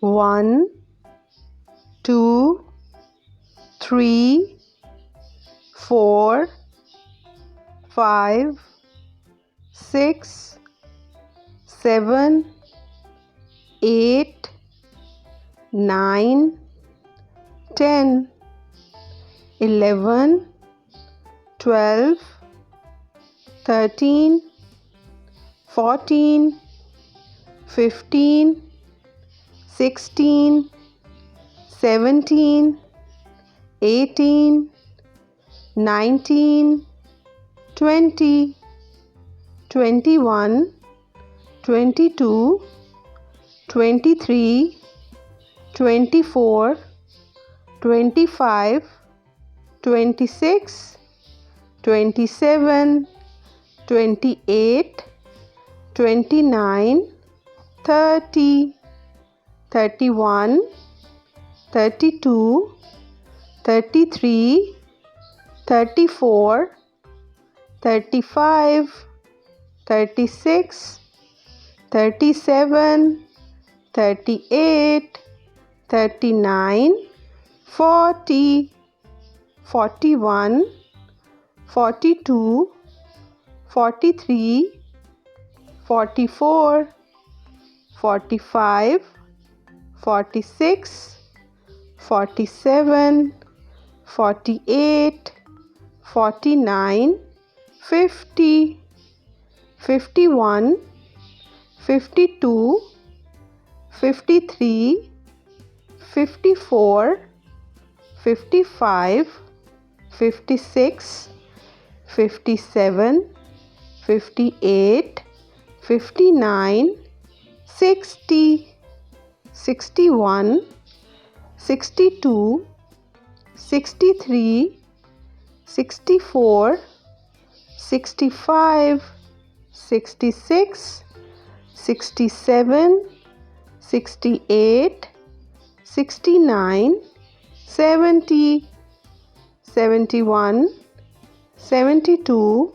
1, 2, 3, 4, 5, 6, 7, 8, 9, 10, 11, 12, 13, 14, 15, 16, 17, 18, 19, 20, 21, 22, 23, 24, 25, 26, 27, 28, 29, 30, 31, 32, 33, 34, 35, 36, 37, 38, 39, 40, 41, 42, 43, 44, 45, 46, 47, 48, 49, 50, 51, 52, 53, 54, 55, 56, 57, 58, 59, 60, 61, 62, 63, 64, 65, 66, 67, 68, 69, 70, 71, 72,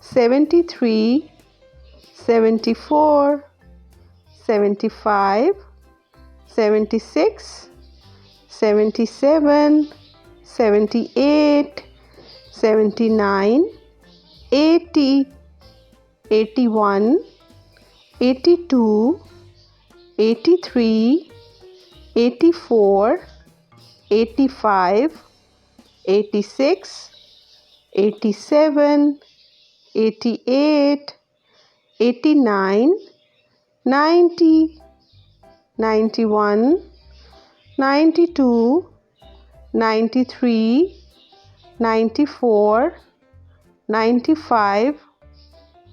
73, 74, 75, 76, 77, 78, 79, 80, 81, 82, 83, 84, 85, 86, 87, 88, 89, 90, 91, 92, 93, 94, 95,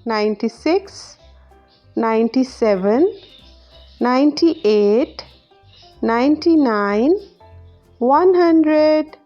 96, 97, 98, 99, 100.